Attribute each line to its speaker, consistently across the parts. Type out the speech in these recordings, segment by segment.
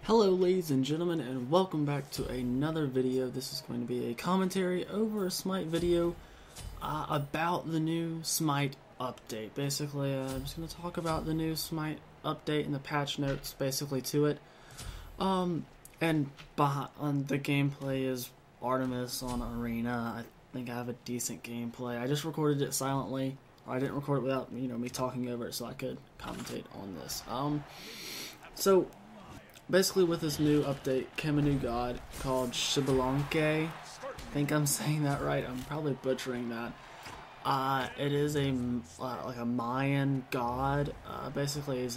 Speaker 1: Hello ladies and gentlemen, and welcome back to another video. This is going to be a commentary over a Smite video about the new Smite update. Basically, I'm just going to talk about the new Smite update and the patch notes basically to it. And on the gameplay is Artemis on Arena. I think I have a decent gameplay. I just recorded it silently. I didn't record it without me talking over it so I could commentate on this. So basically, with this new update came a new god called Xbalanque. I think I'm saying that right. I'm probably butchering that. It is a like a Mayan god. Basically,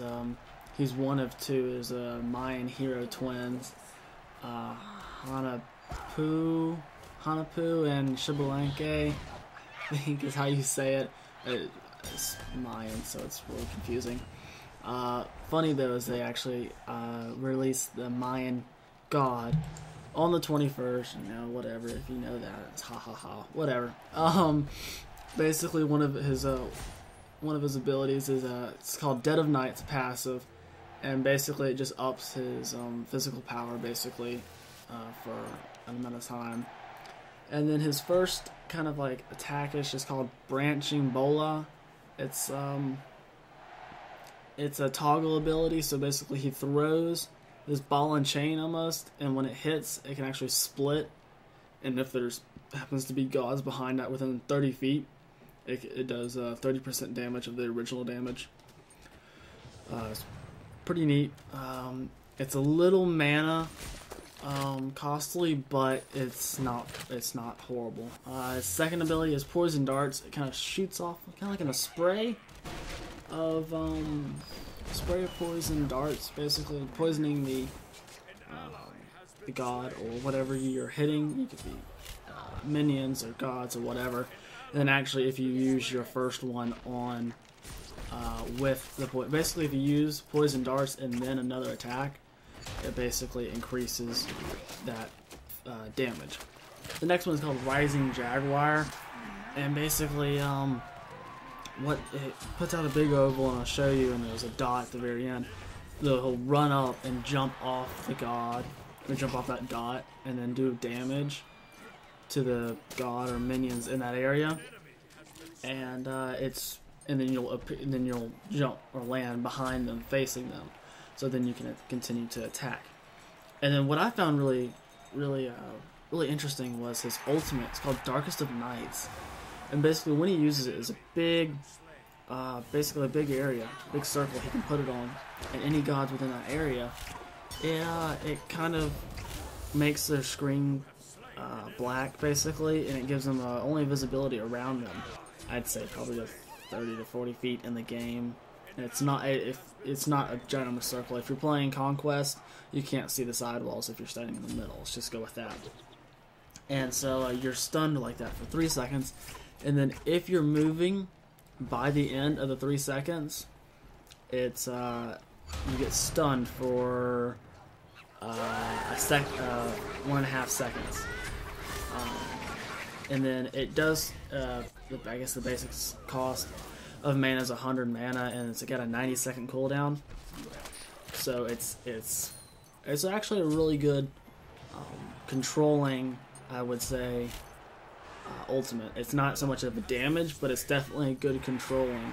Speaker 1: he's one of two. There's a Mayan hero twins, Hanapu and Xbalanque, I think is how you say it. It's Mayan, so it's really confusing. Funny though is they actually released the Mayan god on the 21st. Whatever, if you know that, it's ha ha ha. Whatever. Basically one of his abilities is it's called Dead of Night. It's passive, and basically it just ups his physical power basically for an amount of time. And then his first kind of like attack is just called Branching Bola. It's a toggle ability, so basically he throws this ball and chain almost, and when it hits, it can actually split. And if there's happens to be gods behind that within 30 feet, it does 30% damage of the original damage. It's pretty neat. It's a little mana costly, but it's not horrible. His second ability is Poison Darts. It kind of shoots off, kind of like in a spray of poison darts, basically poisoning the god or whatever you're hitting. You could be minions or gods or whatever. And then actually, if you use your first one on with the basically if you use poison darts and then another attack, it basically increases that damage. The next one is called Rising Jaguar, and basically what it puts out a big oval, and I'll show you, and there's a dot at the very end. He'll run up and jump off the god, or jump off that dot, and then do damage to the god or minions in that area. And then you'll jump or land behind them, facing them, so then you can continue to attack. And then what I found really interesting was his ultimate. It's called Darkest of Nights. And basically, when he uses it, is a big, basically a big area, big circle he can put it on, and any gods within that area, it kind of makes their screen black, basically, and it gives them only visibility around them. I'd say probably to 30 to 40 feet in the game. And it's not a ginormous circle. If you're playing Conquest, you can't see the sidewalls if you're standing in the middle. Let's just go with that. And so you're stunned like that for 3 seconds. And then if you're moving by the end of the 3 seconds, it's you get stunned for 1.5 seconds. And then it does, I guess the basic cost of mana is 100 mana, and it's got a 90-second cooldown. So it's actually a really good controlling, I would say, ultimate. It's not so much of a damage, but it's definitely good controlling.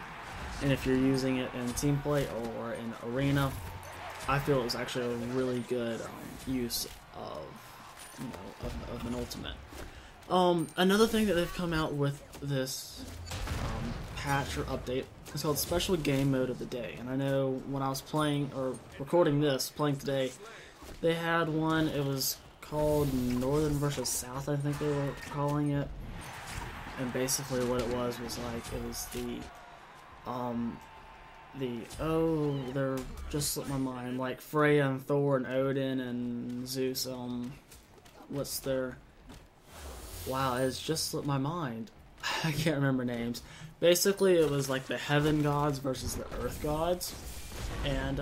Speaker 1: And if you're using it in team play or in arena, I feel it was actually a really good use of an ultimate. Another thing that they've come out with this patch or update is called Special Game Mode of the Day. And I know when I was playing or recording this, playing today, they had one. It was called Northern versus South, I think they were calling it. And basically what it was like, it was they're just slipped my mind, like Freya and Thor and Odin and Zeus, it's just slipped my mind. I can't remember names. Basically it was like the heaven gods versus the earth gods. And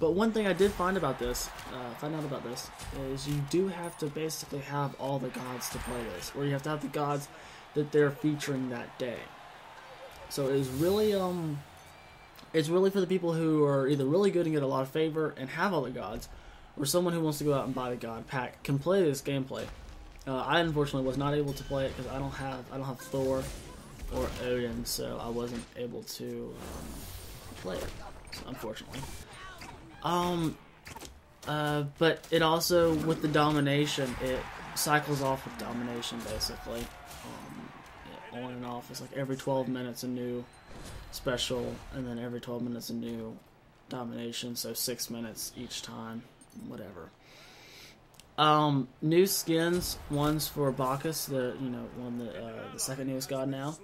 Speaker 1: but one thing I did find out about this is you do have to basically have all the gods to play this, or you have to have the gods that they're featuring that day. So it's really for the people who are either really good and get a lot of favor and have all the gods, or someone who wants to go out and buy the God pack can play this gameplay. I unfortunately was not able to play it because I don't have Thor or Odin, so I wasn't able to play it, unfortunately. But it also, with the domination, it cycles off with domination basically. Yeah, on and off. It's like every 12 minutes a new special, and then every 12 minutes a new domination, so 6 minutes each time, whatever. New skins, one's for Bacchus, the second newest god now.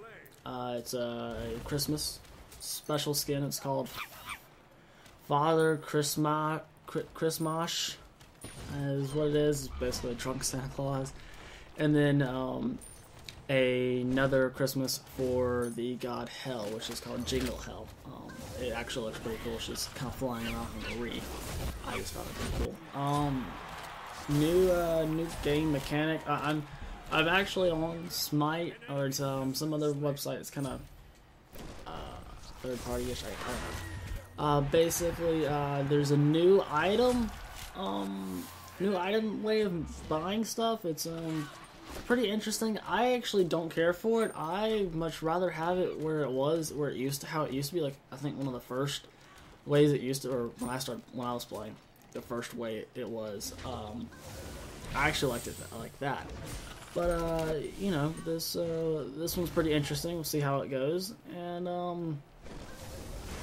Speaker 1: It's a Christmas special skin. It's called Father Christmas is what it is. It's basically a drunk Santa Claus. And then another Christmas for the god Hell, which is called Jingle Hell. It actually looks pretty cool. She's kind of flying off of a reef. I just thought it pretty cool. New game mechanic. I'm actually on Smite, or it's some other website. It's kind of third party-ish. I don't know. Basically, there's a new item way of buying stuff. It's pretty interesting. I actually don't care for it. I much rather have it where it used to be. Like, I think one of the first ways it used to, or when I was playing, the first way it was. I actually liked it like that. But you know, this one's pretty interesting. We'll see how it goes. And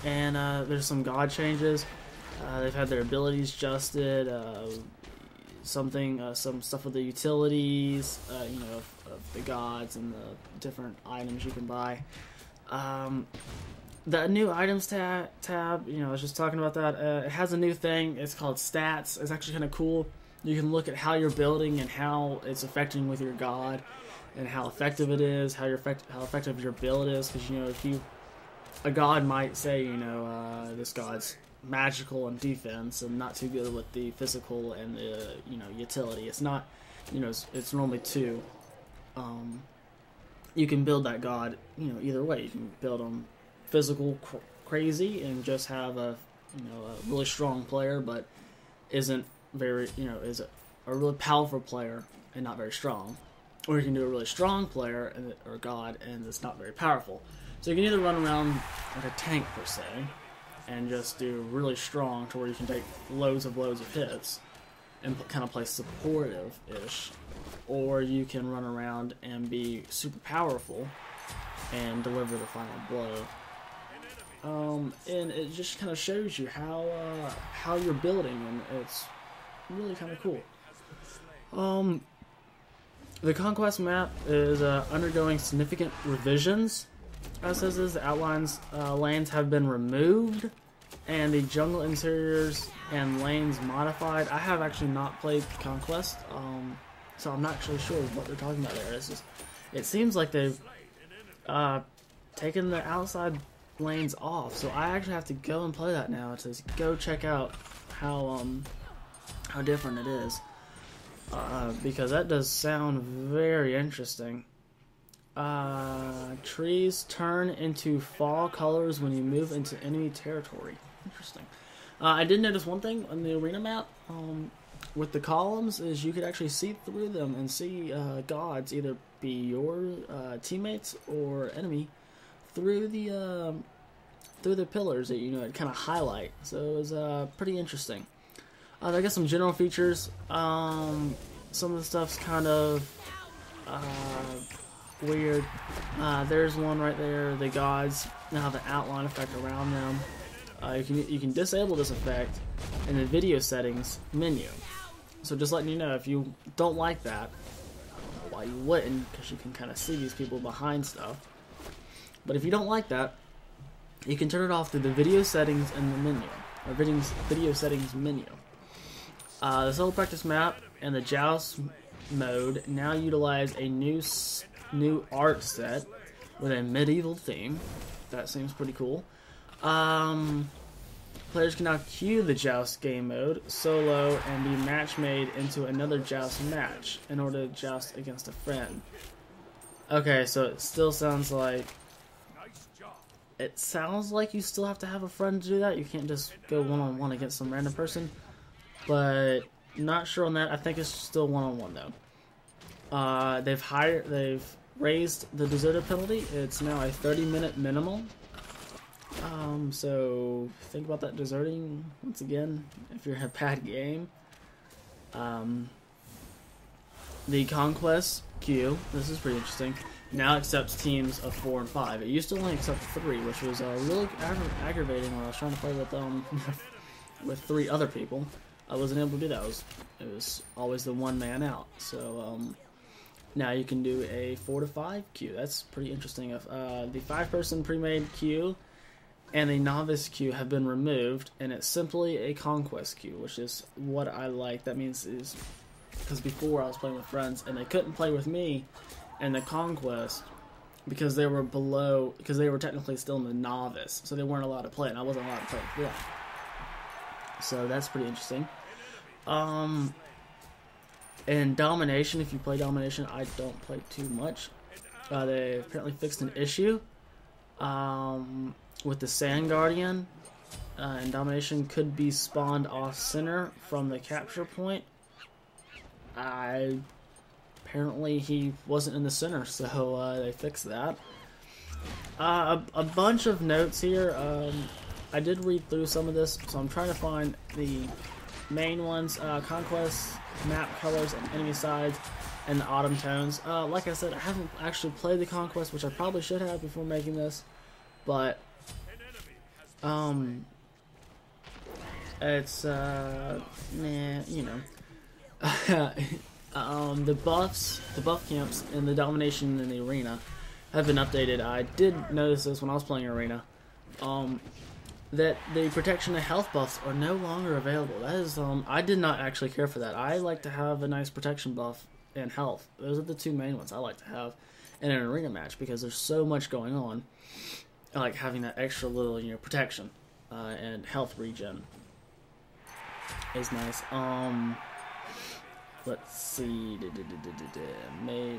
Speaker 1: there's some god changes. They've had their abilities adjusted. Some stuff with the utilities, you know, of the gods and the different items you can buy. The new items tab, you know, I was just talking about that. It has a new thing. It's called stats. It's actually kind of cool. You can look at how you're building and how it's affecting with your god, and how effective it is, how effective your build is. Because, you know, a god might say, you know, this god's magical and defense and not too good with the physical and the, you know, utility. It's not, you know, it's normally 2. You can build that god, you know, either way. You can build them physical crazy and just have a, you know, a really strong player but isn't very, you know, is a really powerful player and not very strong. Or you can do a really strong player or god and it's not very powerful. So you can either run around like a tank per se and just do really strong to where you can take loads of hits and kind of play supportive-ish, or you can run around and be super powerful and deliver the final blow. And it just kind of shows you how you're building, and it's really kind of cool. The Conquest map is undergoing significant revisions. As it says, the outlines lanes have been removed, and the jungle interiors and lanes modified. I have actually not played Conquest, so I'm not actually sure what they're talking about there. It seems like they've taken the outside lanes off, so I actually have to go and play that now to go check out how different it is, because that does sound very interesting. Trees turn into fall colors when you move into enemy territory. Interesting. I did notice one thing on the arena map with the columns is you could actually see through them and see gods either be your teammates or enemy through the pillars that, you know, it kind of highlight. So it was pretty interesting. I got some general features. Some of the stuff's kind of weird. There's one right there. The gods now have an outline effect around them. You can disable this effect in the video settings menu. So just letting you know, if you don't like that, I don't know why you wouldn't, because you can kind of see these people behind stuff. But if you don't like that, you can turn it off through the video settings in the menu, or video settings menu. The solo practice map and the joust mode now utilize a new art set with a medieval theme. That seems pretty cool. Players can now queue the joust game mode solo and be match made into another joust match in order to joust against a friend. Okay, so it still sounds like you still have to have a friend to do that. You can't just go one-on-one against some random person. but not sure on that. I think it's still one-on-one though. They've raised the deserter penalty. It's now a 30-minute minimal. So think about that deserting once again if you're in a bad game. The Conquest queue, this is pretty interesting, now accepts teams of 4 and 5. It used to only accept 3, which was really aggravating when I was trying to play with with 3 other people. I wasn't able to do that. It was always the one man out. So now you can do a 4 to 5 queue. That's pretty interesting. If the 5-person pre-made queue and the novice queue have been removed, and it's simply a conquest queue, which is what I like. That means is because before I was playing with friends and they couldn't play with me in the conquest because they were below, because they were technically still in the novice, so they weren't allowed to play, and I wasn't allowed to play with them. So that's pretty interesting. And domination, if you play domination, I don't play too much. They apparently fixed an issue with the Sand Guardian, and domination could be spawned off center from the capture point. Apparently he wasn't in the center, so they fixed that. A bunch of notes here. I did read through some of this, so I'm trying to find the main ones. Conquest, map colors, and enemy sides, and the autumn tones. Like I said, I haven't actually played the Conquest, which I probably should have before making this, but it's you know. The buff camps in the domination in the arena have been updated. I did notice this when I was playing arena, that the protection and health buffs are no longer available. That is, I did not actually care for that. I like to have a nice protection buff and health. Those are the 2 main ones I like to have in an arena match because there's so much going on. I like having that extra little, protection and health regen is nice. Let's see.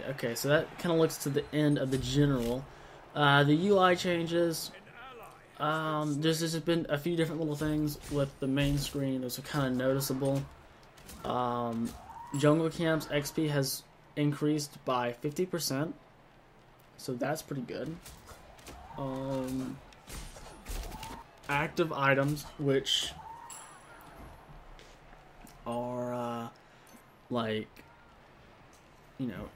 Speaker 1: Okay, so that kind of looks to the end of the general. The UI changes. There's just been a few different little things with the main screen. Those are kind of noticeable. Jungle Camp's XP has increased by 50%, so that's pretty good. Active items, which are like,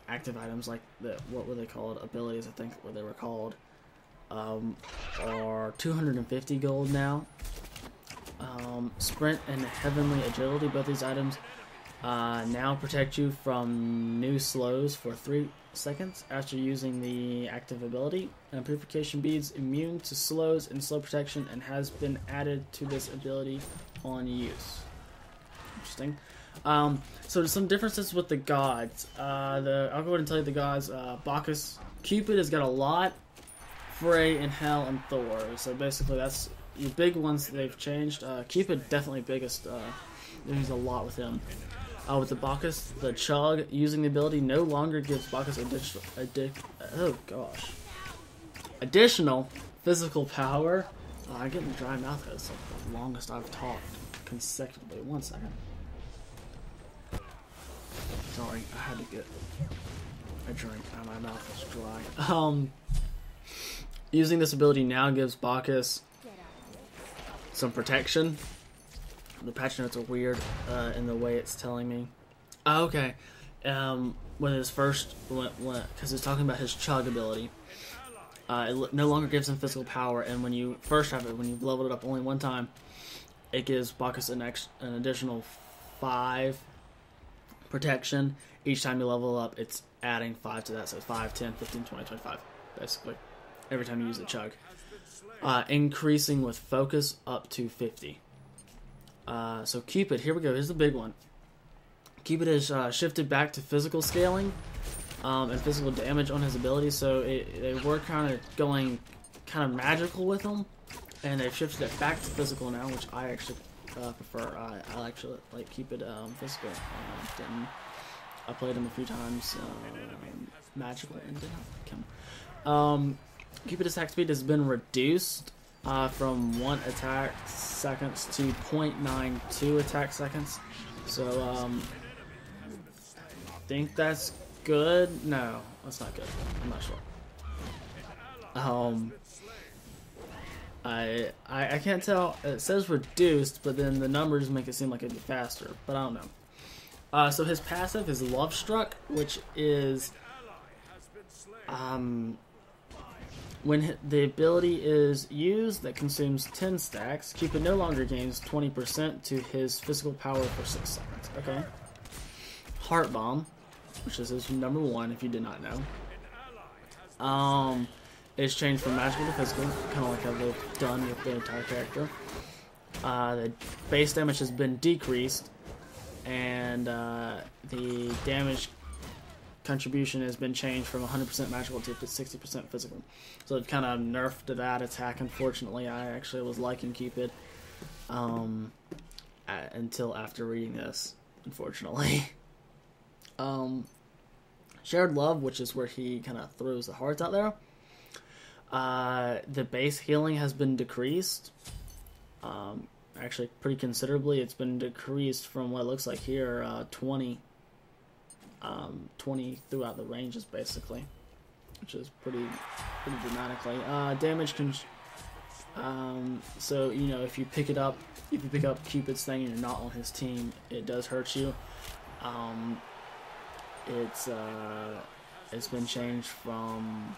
Speaker 1: active items like what were they called? Abilities, I think what they were called, are 250 gold now. Sprint and Heavenly Agility, both these items now protect you from new slows for 3 seconds after using the active ability. And Purification Beads immune to slows and slow protection and has been added to this ability on use. Interesting. So there's some differences with the gods. I'll go ahead and tell you the gods. Bacchus, Cupid has got a lot. Frey and Hel and Thor. So basically that's your big ones they've changed. Cupid definitely biggest. There's a lot with him. With the Bacchus, the Chug using the ability no longer gives Bacchus additional physical power. I'm getting a dry mouth. That's like the longest I've talked consecutively. 1 second. Sorry, I had to get a drink. My mouth is dry. Using this ability now gives Bacchus some protection. The patch notes are weird in the way it's telling me. Oh, okay. When his first, because it's talking about his Chug ability, it no longer gives him physical power, and when you first have it, when you've leveled it up only 1 time, it gives Bacchus an additional 5 protection. Each time you level up, it's adding 5 to that, so 5, 10, 15, 20, 25, basically, every time you use the Chug. Increasing with focus up to 50. So Cupid, here we go, here's the big one. Cupid has shifted back to physical scaling and physical damage on his abilities, so they were kind of going kind of magical with him, and they've shifted it back to physical now, which I actually prefer. I actually like Cupid physical. I played him a few times magical and did not like him. Cupid attack speed has been reduced from 1 attack seconds to 0.92 attack seconds. So, I think that's good. No, that's not good. I'm not sure. I can't tell. It says reduced, but then the numbers make it seem like it'd be faster. But I don't know. So his passive is Love Struck, which is when the ability is used that consumes 10 stacks, Cupid no longer gains 20% to his physical power for 6 seconds. Okay. Heart Bomb, which is his number 1, if you did not know. It's changed from magical to physical, kind of like how they've done with the entire character. The base damage has been decreased, and the damage contribution has been changed from 100% magical to 60% physical. So it kind of nerfed that attack. Unfortunately, I actually was liking Cupid until after reading this, unfortunately. Shared Love, which is where he kind of throws the hearts out there. The base healing has been decreased. Actually, pretty considerably. It's been decreased from what it looks like here, 20 throughout the ranges, basically, which is pretty dramatically. Damage can. So you know, if you pick up Cupid's thing and you're not on his team, it does hurt you. It's been changed from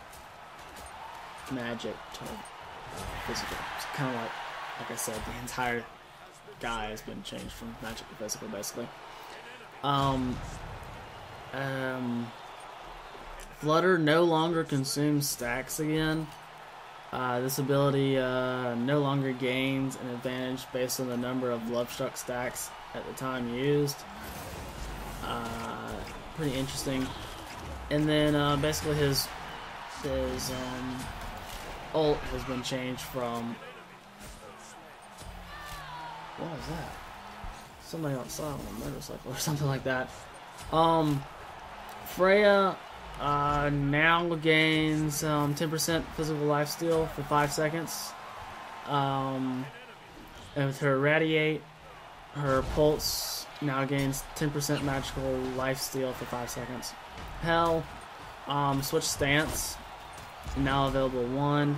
Speaker 1: magic to physical. It's kind of like I said, the entire guy has been changed from magic to physical, basically. Flutter no longer consumes stacks again. This ability no longer gains an advantage based on the number of Love Struck stacks at the time used. Pretty interesting. And then basically his ult has been changed from, what was that? Somebody outside on a motorcycle or something like that. Freya now gains 10% physical lifesteal for 5 seconds. And with her Radiate, her Pulse now gains 10% magical lifesteal for 5 seconds. Hell, switch stance, now available 1.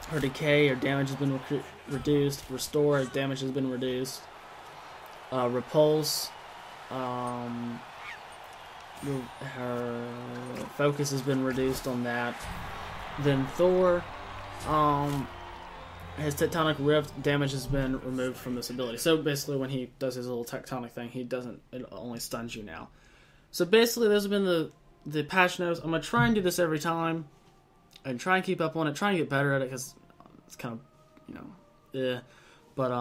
Speaker 1: Her Decay, her damage has been reduced. Restore, her damage has been reduced. Repulse, her focus has been reduced on that. Then Thor, his Tectonic Rift damage has been removed from this ability. So basically when he does his little tectonic thing, it only stuns you now. So basically those have been the patch notes. I'm going to try and do this every time and try and keep up on it, try and get better at it, because it's kind of, you know, eh. But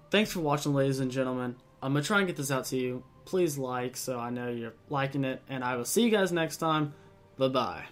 Speaker 1: thanks for watching, ladies and gentlemen. I'm going to try and get this out to you. Please like, so I know you're liking it, and I will see you guys next time. Bye-bye.